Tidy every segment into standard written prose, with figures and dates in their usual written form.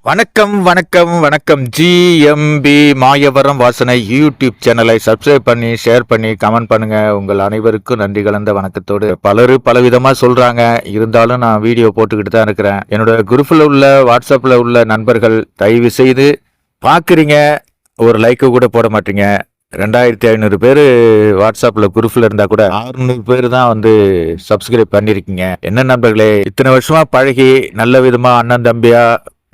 வணக்கம் வணக்கம் வணக்கம். ஜிஎம்பி மாயவரம் வாசனை யூடியூப் சேனலை சப்ஸ்கிரைப் பண்ணி ஷேர் பண்ணி கமெண்ட் பண்ணுங்க. உங்கள் அனைவருக்கும் நன்றி கலந்த வணக்கத்தோடு. பலரும் பலவிதமா சொல்றாங்க, இருந்தாலும் நான் வீடியோ போட்டுக்கிட்டு தான் இருக்கிறேன். என்னோட குரூப்ல உள்ள வாட்ஸ்அப்ல உள்ள நண்பர்கள் தயவு செய்து பாக்குறீங்க, ஒரு லைக்கு கூட போட மாட்டீங்க. 2500 பேர் வாட்ஸ்அப்ல குரூப்ல இருந்தா கூட 600 பேர் தான் வந்து சப்ஸ்கிரைப் பண்ணிருக்கீங்க. என்ன நண்பர்களே, இத்தனை வருஷமா பழகி நல்ல விதமா அண்ணன் தம்பியா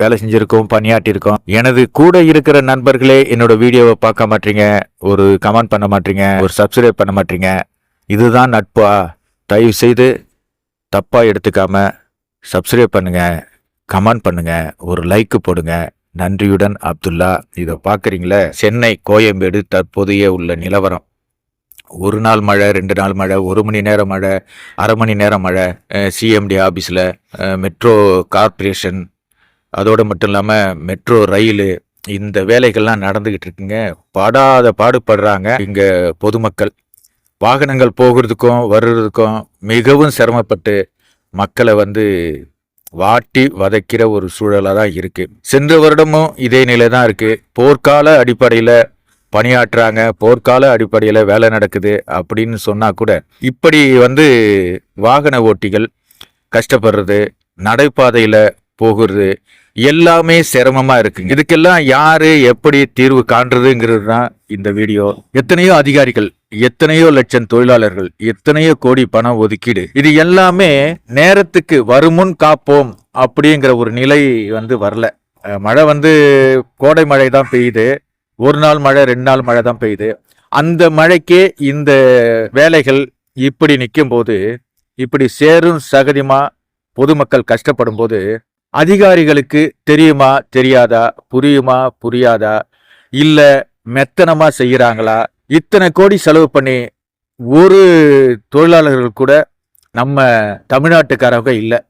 வேலை செஞ்சிருக்கோம், பணியாற்றிருக்கோம். எனது கூட இருக்கிற நண்பர்களே என்னோட வீடியோவை பார்க்க மாட்டீங்க, ஒரு கமெண்ட் பண்ண மாட்டீங்க, ஒரு சப்ஸ்கிரைப் பண்ண மாட்டீங்க. இதுதான் நட்பா? தயவு செய்து தப்பா எடுத்துக்காம சப்ஸ்கிரைப் பண்ணுங்க, கமெண்ட் பண்ணுங்க, ஒரு லைக் போடுங்க. நன்றியுடன் அப்துல்லா. இதை பார்க்குறீங்களே, சென்னை கோயம்பேடு தற்போதைய உள்ள நிலவரம். ஒரு நாள் மழை, 2 நாள் மழை, 1 மணி நேரம் மழை, அரை மணி நேரம் மழை. சிஎம்டி ஆஃபீஸில், மெட்ரோ கார்பரேஷன், அதோடு மட்டும் இல்லாமல் மெட்ரோ ரயில், இந்த வேலைகள்லாம் நடந்துக்கிட்டு இருக்குங்க. படாத பாடுபடுறாங்க இங்கே பொதுமக்கள். வாகனங்கள் போகிறதுக்கும் வர்றதுக்கும் மிகவும் சிரமப்பட்டு மக்களை வந்து வாட்டி வதைக்கிற ஒரு சூழலாக தான் இருக்குது. சென்ற வருடமும் இதே நிலை தான் இருக்குது. போர்க்கால அடிப்படையில் பணியாற்றுறாங்க, போர்க்கால அடிப்படையில் வேலை நடக்குது அப்படின்னு சொன்னால் கூட இப்படி வந்து வாகன ஓட்டிகள் கஷ்டப்படுறது, நடைபாதையில் போகிறது எல்லாமே சிரமமா இருக்குங்க. இதுக்கெல்லாம் யாரு எப்படி தீர்வு காண்றதுங்கிறது தான் இந்த வீடியோ. எத்தனையோ அதிகாரிகள், எத்தனையோ லட்சம் தொழிலாளர்கள், எத்தனையோ கோடி பணம் ஒதுக்கீடு, இது எல்லாமே நேரத்துக்கு வருமுன் காப்போம் அப்படிங்கிற ஒரு நிலை வந்து வரல. மழை வந்து கோடை மழை தான் பெய்யுது, ஒரு நாள் மழை 2 நாள் மழை தான் பெய்யுது. அந்த மழைக்கே இந்த வேலைகள் இப்படி நிற்கும் போது, இப்படி சேரும் சகதியமா பொதுமக்கள் கஷ்டப்படும் போது அதிகாரிகளுக்கு தெரியுமா தெரியாதா, புரியுமா புரியாதா, இல்ல மெத்தனமா செய்யறாங்களா? இத்தனை கோடி செலவு பண்ணி ஒரு தொழிலாளர்கள் கூட நம்ம தமிழ்நாட்டுக்காரவங்க இல்லை.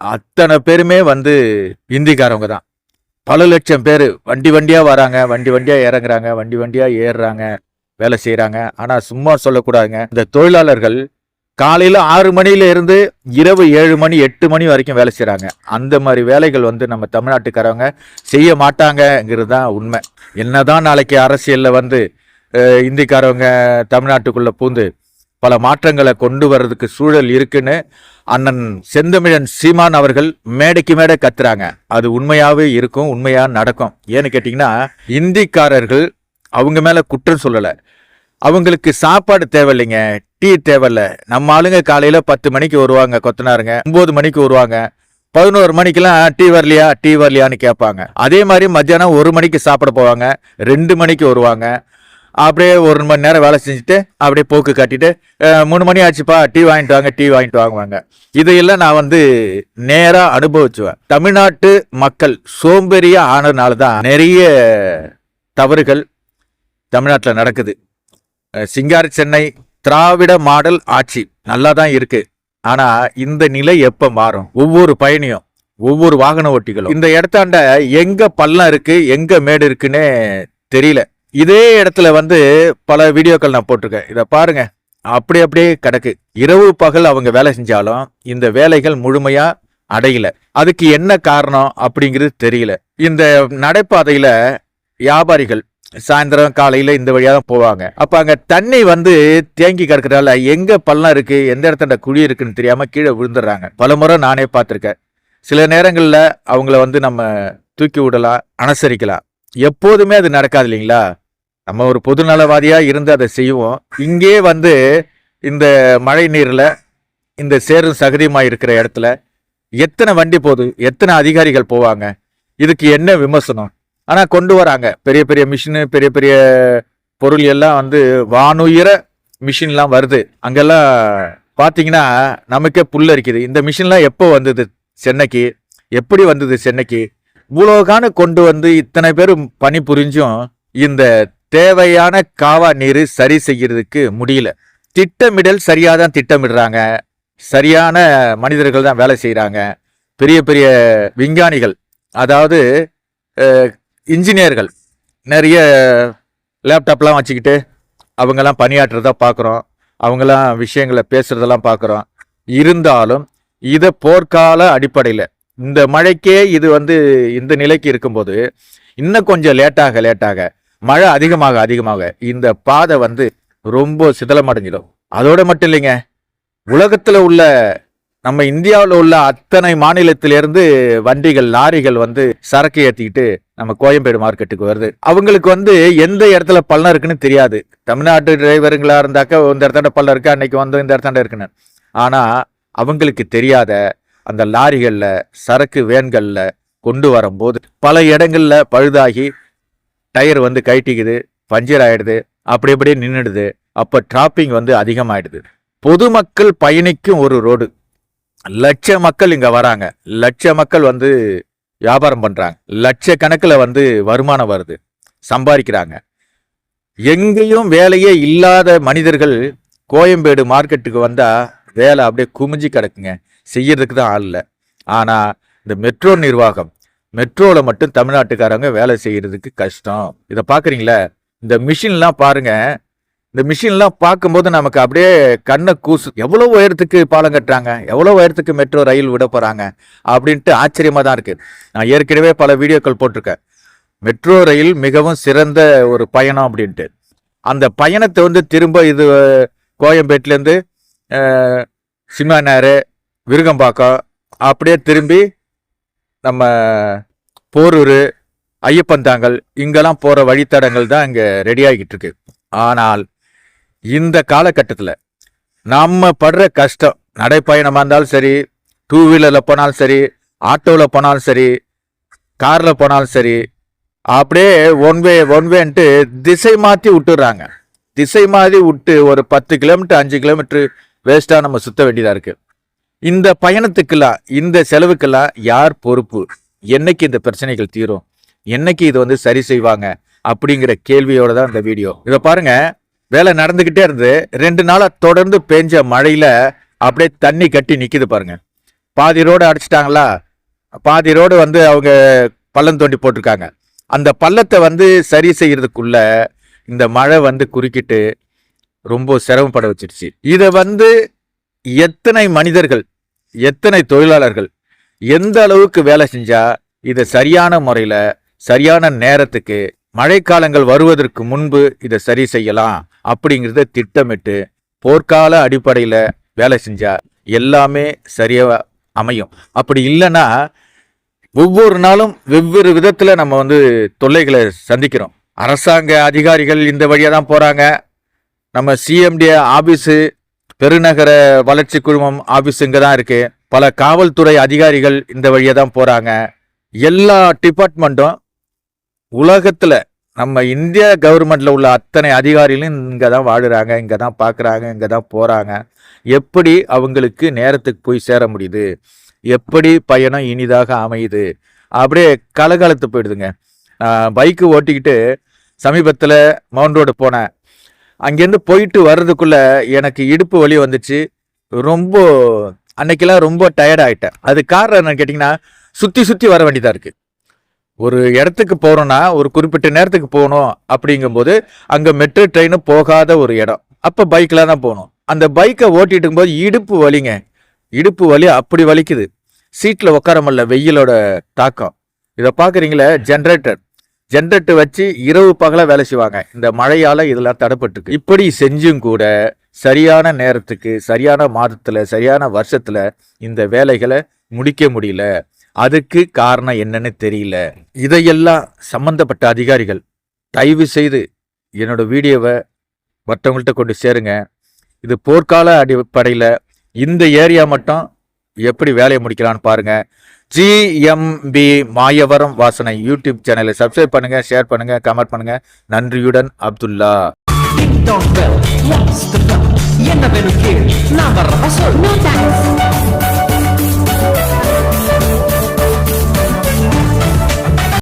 அத்தனை பேருமே வந்து இந்திக்காரவங்க தான். பல லட்சம் பேர் வண்டி வண்டியா வராங்க, வண்டி வண்டியா இறங்குறாங்க, வண்டி வண்டியா ஏறுறாங்க, வேலை செய்யறாங்க. ஆனா சும்மா சொல்லக்கூடாதுங்க, இந்த தொழிலாளர்கள் காலையில் 6 மணில இருந்து இரவு 7 மணி 8 மணி வரைக்கும் வேலை செய்கிறாங்க. அந்த மாதிரி வேலைகள் வந்து நம்ம தமிழ்நாட்டுக்காரவங்க செய்ய மாட்டாங்கங்கிறது தான் உண்மை. என்னதான் நாளைக்கு அரசியலில் வந்து இந்திக்காரவங்க தமிழ்நாட்டுக்குள்ளே பூந்து பல மாற்றங்களை கொண்டு வர்றதுக்கு சூழல் இருக்குன்னு அண்ணன் செந்தமிழன் சீமான் அவர்கள் மேடைக்கு மேடை கத்துறாங்க. அது உண்மையாகவே இருக்கும், உண்மையாக நடக்கும். ஏன்னு கேட்டிங்கன்னா, இந்திக்காரர்கள் அவங்க மேலே குற்றம் சொல்லலை. அவங்களுக்கு சாப்பாடு தேவையில்லைங்க, டீ தேவையில்ல. நம்ம ஆளுங்க காலையில 10 மணிக்கு வருவாங்க கொத்தனாருங்க, 9 மணிக்கு வருவாங்க, 11 மணிக்கெல்லாம் டீ வரலையான்னு கேட்பாங்க. அதே மாதிரி மத்தியானம் 1 மணிக்கு சாப்பிட போவாங்க, 2 மணிக்கு வருவாங்க. அப்படியே 1 மணி நேரம் வேலை செஞ்சுட்டு அப்படியே போக்கு காட்டிட்டு 3 மணி ஆச்சுப்பா டீ வாங்கிட்டு வாங்குவாங்க. இதையெல்லாம் நான் வந்து நேராக அனுபவிச்சுவேன். தமிழ்நாட்டு மக்கள் சோம்பேறியா ஆனதுனால தான் நிறைய தவறுகள் தமிழ்நாட்டில் நடக்குது. சிங்காரி சென்னை திராவிட மாடல் ஆட்சி நல்லா தான் இருக்கு. ஆனா இந்த நிலை எப்ப மாறும்? ஒவ்வொரு பயணியும், ஒவ்வொரு வாகன ஓட்டிகளும் இந்த இடத்தாண்ட எங்க பள்ளம் இருக்கு, எங்க மேடு இருக்குன்னு தெரியல. இதே இடத்துல வந்து பல வீடியோக்கள் நான் போட்டிருக்கேன். இதை பாருங்க, அப்படியே கிடக்கு. இரவு பகல் அவங்க வேலை செஞ்சாலும் இந்த வேலைகள் முழுமையா அடையல. அதுக்கு என்ன காரணம் அப்படிங்கிறது தெரியல. இந்த நடைபாதையில வியாபாரிகள் சாயந்தரம் காலையில இந்த வழியா தான் போவாங்க. அப்ப அங்க தண்ணி வந்து தேங்கி கிடக்கிறதால எங்க பள்ளம் இருக்கு, எந்த இடத்துல குழி இருக்குன்னு தெரியாம கீழே விழுந்துடுறாங்க. பல முறை நானே பார்த்திருக்கேன். சில நேரங்கள்ல அவங்கள வந்து நம்ம தூக்கி விடலாம், அனுசரிக்கலாம். எப்போதுமே அது நடக்காது இல்லைங்களா? நம்ம ஒரு பொதுநலவாதியா இருந்து அதை செய்வோம். இங்கே வந்து இந்த மழை நீர்ல இந்த சேரும் சகதியமா இருக்கிற இடத்துல எத்தனை வண்டி போகுது, எத்தனை அதிகாரிகள் போவாங்க, இதுக்கு என்ன விமர்சனம்? ஆனா கொண்டு வராங்க பெரிய பெரிய மிஷினு, பெரிய பெரிய பொருள் எல்லாம் வந்து வானுயர மிஷின்லாம் வருது. அங்கெல்லாம் பார்த்தீங்கன்னா நமக்கே புல்லரிக்குது. இந்த மிஷின்லாம் எப்போ வந்தது சென்னைக்கு, எப்படி வந்தது சென்னைக்கு? இவ்வளோகான கொண்டு வந்து இத்தனை பேர் பணி புரிஞ்சும் இந்த தேவையான காவா நீர் சரி செய்யறதுக்கு முடியல. திட்டமிடல் சரியாக தான் திட்டமிடுறாங்க, சரியான மனிதர்கள் தான் வேலை செய்கிறாங்க. பெரிய பெரிய விஞ்ஞானிகள், அதாவது இன்ஜினியர்கள் நிறைய லேப்டாப்லாம் வச்சுக்கிட்டு அவங்கெல்லாம் பணியாற்றுறதா பார்க்குறோம், அவங்கெல்லாம் விஷயங்களை பேசுகிறதெல்லாம் பார்க்குறோம். இருந்தாலும் இதை போர்க்கால அடிப்படையில் இந்த மழைக்கே இது வந்து இந்த நிலைக்கு இருக்கும்போது இன்னும் கொஞ்சம் லேட்டாக மழை அதிகமாக இந்த பாதை வந்து ரொம்ப சிதலமடைஞ்சிடும். அதோட மட்டும் இல்லைங்க, உலகத்துல உள்ள நம்ம இந்தியாவில் உள்ள அத்தனை மாநிலத்திலிருந்து வண்டிகள் லாரிகள் வந்து சரக்கு ஏற்றிக்கிட்டு நம்ம கோயம்பேடு மார்க்கெட்டுக்கு வருது. அவங்களுக்கு வந்து எந்த இடத்துல பள்ளம் இருக்குன்னு தெரியாது. தமிழ்நாட்டு டிரைவருங்களா இருந்தாக்கா இந்த இடத்தாண்ட பள்ளம் இருக்கு, அன்னைக்கு வந்து இந்த இடத்தாண்ட இருக்குன்னு. ஆனா அவங்களுக்கு தெரியாத அந்த லாரிகள்ல சரக்கு வேன்கள்ல கொண்டு வரும்போது பல இடங்கள்ல பழுதாகி டயர் வந்து கைட்டிக்குது, பஞ்சர் ஆயிடுது, அப்படியே நின்றுடுது. அப்ப டிராபிக் வந்து அதிகமாயிடுது. பொதுமக்கள் பயணிக்கும் ஒரு ரோடு, லட்ச மக்கள் இங்க வராங்க, லட்ச மக்கள் வந்து வியாபாரம் பண்றாங்க, லட்சக்கணக்கில் வந்து வருமானம் வருது, சம்பாதிக்கிறாங்க. எங்கேயும் வேலையே இல்லாத மனிதர்கள் கோயம்பேடு மார்க்கெட்டுக்கு வந்தா வேலை அப்படியே குமிஞ்சு கிடக்குங்க, செய்யறதுக்கு தான் ஆள் இல்லை. ஆனா இந்த மெட்ரோ நிர்வாகம், மெட்ரோல மட்டும் தமிழ்நாட்டுக்காரங்க வேலை செய்யறதுக்கு கஷ்டம். இதை பாக்குறீங்களா? இந்த மிஷின்லாம் பாருங்க, இந்த மிஷின்லாம் பார்க்கும்போது நமக்கு அப்படியே கண்ணை கூசு. எவ்வளோ உயரத்துக்கு பாலம் கட்டுறாங்க, எவ்வளோ உயரத்துக்கு மெட்ரோ ரயில் விட போகிறாங்க அப்படின்ட்டு ஆச்சரியமாக தான் இருக்குது. நான் ஏற்கனவே பல வீடியோக்கள் போட்டிருக்கேன், மெட்ரோ ரயில் மிகவும் சிறந்த ஒரு பயணம் அப்படின்ட்டு. அந்த பயணத்தை வந்து திரும்ப இது கோயம்பேட்டிலேருந்து சிம்மாநேரு, விருகம்பாக்கம், அப்படியே திரும்பி நம்ம போரூர், ஐயப்பந்தாங்கல் இங்கெல்லாம் போகிற வழித்தடங்கள் தான் இங்கே ரெடி ஆகிட்டு இருக்கு. ஆனால் இந்த காலகட்டத்தில் நம்ம படுற கஷ்டம், நடைப்பயணமாக இருந்தாலும் சரி, டூ வீலரில் போனாலும் சரி, ஆட்டோவில் போனாலும் சரி, காரில் போனாலும் சரி, அப்படியே ஒன் வேன்ட்டு திசை மாற்றி விட்டுடுறாங்க. திசை மாற்றி விட்டு ஒரு 10 கிலோமீட்டர் 5 கிலோமீட்டர் வேஸ்ட்டாக நம்ம சுற்ற வேண்டியதாக இருக்குது. இந்த பயணத்துக்கெல்லாம், இந்த செலவுக்கெல்லாம் யார் பொறுப்பு? என்னைக்கு இந்த பிரச்சனைகள் தீரும்? என்னைக்கு இது வந்து சரி செய்வாங்க அப்படிங்கிற கேள்வியோட தான் இந்த வீடியோ. இதை பாருங்க, வேலை நடந்துகிட்டே இருந்து 2 நாளா தொடர்ந்து பெஞ்ச மழையில அப்படியே தண்ணி கட்டி நிக்குது பாருங்க. பாதி ரோடு அடைச்சிட்டாங்களா, பாதி ரோடு வந்து அவங்க பள்ளம் தோண்டி போட்டிருக்காங்க. அந்த பள்ளத்தை வந்து சரி செய்யறதுக்குள்ள இந்த மழை வந்து குறுக்கிட்டு ரொம்ப சிரமப்பட வச்சிருச்சு. இதை வந்து எத்தனை மனிதர்கள், எத்தனை தொழிலாளர்கள் எந்த அளவுக்கு வேலை செஞ்சா இதை சரியான முறையில சரியான நேரத்துக்கு மழைக்காலங்கள் வருவதற்கு முன்பு இதை சரி செய்யலாம் அப்படிங்கிறத திட்டமிட்டு போர்க்கால அடிப்படையில் வேலை செஞ்சா எல்லாமே சரியா அமையும். அப்படி இல்லைன்னா ஒவ்வொரு நாளும் வெவ்வேறு விதத்தில் நம்ம வந்து தொல்லைகளை சந்திக்கிறோம். அரசாங்க அதிகாரிகள் இந்த வழியாக தான் போகிறாங்க. நம்ம சிஎம்டி ஆஃபீஸு, பெருநகர வளர்ச்சி குழுமம் ஆஃபீஸ் இங்கே தான் இருக்குது. பல காவல்துறை அதிகாரிகள் இந்த வழியாக தான் போகிறாங்க. எல்லா டிபார்ட்மெண்ட்டும் உலகத்தில் நம்ம இந்தியா கவர்மெண்ட்ல உள்ள அத்தனை அதிகாரிகளும் இங்கே தான் வாழுறாங்க, இங்கே தான் பார்க்குறாங்க, இங்கே தான் போகிறாங்க. எப்படி அவங்களுக்கு நேரத்துக்கு போய் சேர முடியுது, எப்படி பயணம் இனிதாக அமையுது, அப்படியே கலகலத்து போயிடுதுங்க. பைக்கு ஓட்டிக்கிட்டு சமீபத்தில் மவுண்ட் ரோடு போனேன். அங்கேருந்து போயிட்டு வர்றதுக்குள்ள எனக்கு இடுப்பு வலி வந்துச்சு. ரொம்ப அன்னைக்கெல்லாம் ரொம்ப டயர்ட் ஆகிட்டேன். அது காரணம் என்னன்னு கேட்டிங்கன்னா, சுற்றி வர வேண்டியதாக இருக்குது. ஒரு இடத்துக்கு போகிறோன்னா ஒரு குறிப்பிட்ட நேரத்துக்கு போகணும் அப்படிங்கும்போது அங்கே மெட்ரோ ட்ரெயின் போகாத ஒரு இடம், அப்போ பைக்கில் தான் போகணும். அந்த பைக்கை ஓட்டிட்டு இருக்கும்போது இடுப்பு வலிங்க, இடுப்பு வலி அப்படி வலிக்குது. சீட்டில் உட்கார முடியல, வெயிலோட தாக்கம். இதை பார்க்குறீங்களே, ஜென்ரேட்டர் வச்சு இரவு பகலாக வேலை செய்வாங்க. இந்த மழையால் இதெல்லாம் தடைப்பட்டுருக்கு. இப்படி செஞ்சும் கூட சரியான நேரத்துக்கு, சரியான மாதத்தில், சரியான வருஷத்தில் இந்த வேலைகளை முடிக்க முடியல. அதுக்கு காரணம் என்னன்னு தெரியல. இதையெல்லாம் சம்பந்தப்பட்ட அதிகாரிகள் தயவு செய்து என்னோட வீடியோவை மற்றவங்கள்ட்ட கொண்டு சேருங்க. இது போர்க்கால அடிப்படையில் இந்த ஏரியா மட்டும் எப்படி வேலையை முடிக்கலான்னு பாருங்க. ஜிஎம்பி மாயவரம் வாசனை யூடியூப் சேனலை சப்ஸ்கிரைப் பண்ணுங்க, ஷேர் பண்ணுங்க, கமெண்ட் பண்ணுங்க. நன்றியுடன் அப்துல்லா. என்ன வேணும் கேள், நான் வர்றப்ப சொல்.